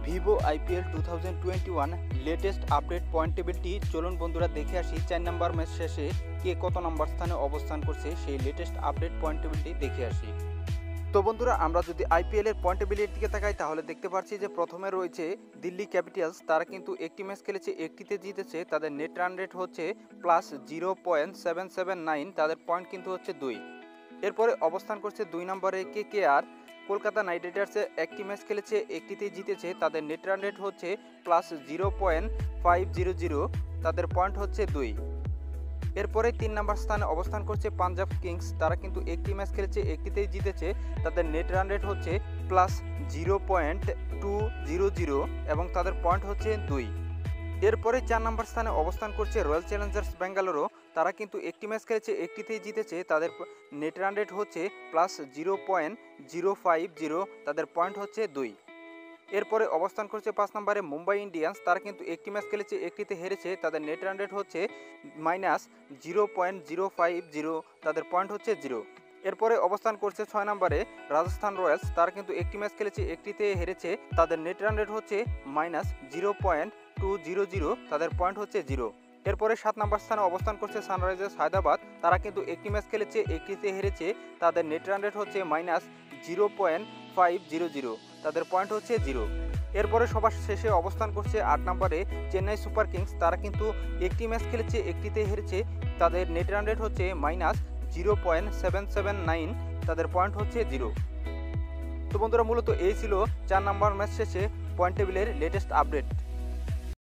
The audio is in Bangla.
Vivo IPL 2021 latest update point টেবিলটি চলুন বন্ধুরা দেখে আসি। 4 নম্বর ম্যাচ শেষে কে কত নম্বর স্থানে অবস্থান করছে সেই লেটেস্ট আপডেট পয়েন্ট টেবিলটি দেখে আসি। তো বন্ধুরা আমরা যদি আইপিএল এর পয়েন্ট টেবিলের দিকে তাকাই তাহলে দেখতে পাচ্ছি যে প্রথমে রয়েছে দিল্লি ক্যাপিটালস। তারা কিন্তু একটি ম্যাচ খেলেছে, একটিতে জিতেছে। তাদের নেট রান রেট হচ্ছে +0.779, তাদের পয়েন্ট কিন্তু হচ্ছে 2। এরপরে অবস্থান করছে 2 নম্বরে কেকেআর। কলকাতা নাইট রাইডার্সে একটি ম্যাচ খেলেছে, একটিতেই জিতেছে। তাদের নেট রান রেট হচ্ছে +0.500, তাদের পয়েন্ট হচ্ছে 2। এরপরে 3 নম্বর স্থানে অবস্থান করছে পাঞ্জাব কিংস। তারা কিন্তু একটি ম্যাচ খেলেছে, একটিতেই জিতেছে। তাদের নেট রান রেট হচ্ছে +0.200 এবং তাদের পয়েন্ট হচ্ছে 2। এরপরে 4 নম্বর স্থানে অবস্থান করছে রয়্যাল চ্যালেঞ্জার্স ব্যাঙ্গালোরও। তারা কিন্তু একটি ম্যাচ খেলেছে, একটিতেই জিতেছে। তাদের নেট রান রেট হচ্ছে +0.050, তাদের পয়েন্ট হচ্ছে 2। এরপরে অবস্থান করছে 5 নম্বরে মুম্বাই ইন্ডিয়ান্স। তারা কিন্তু একটি ম্যাচ খেলেছে, একটিতে হেরেছে। তাদের নেট রান রেট হচ্ছে -0.050, তাদের পয়েন্ট হচ্ছে 0। এরপরে অবস্থান করছে 6 নম্বরে রাজস্থান রয়্যালস। তারা কিন্তু একটি ম্যাচ খেলেছে, একটিতে হেরেছে। তাদের নেট রান রেট হচ্ছে -0.200, তাদের পয়েন্ট হচ্ছে 0। এরপরে 7 নম্বর স্থানে অবস্থান করছে সানরাইজার্স হায়দ্রাবাদ। তারা কিন্তু একটি ম্যাচ খেলেছে, একটিতে হেরেছে। তাদের নেট রান রেট হচ্ছে -0.500, তাদের পয়েন্ট হচ্ছে 0। এরপরে সবার শেষে অবস্থান করছে 8 নম্বরে চেন্নাই সুপার কিংস। তারা কিন্তু একটি ম্যাচ খেলেছে, একটিতে হেরেছে। তাদের নেট রান রেট হচ্ছে -0.779, তাদের পয়েন্ট হচ্ছে 0। তো বন্ধুরা মূলত এই ছিল 4 নম্বর ম্যাচ শেষে পয়েন্ট টেবিলের লেটেস্ট আপডেট।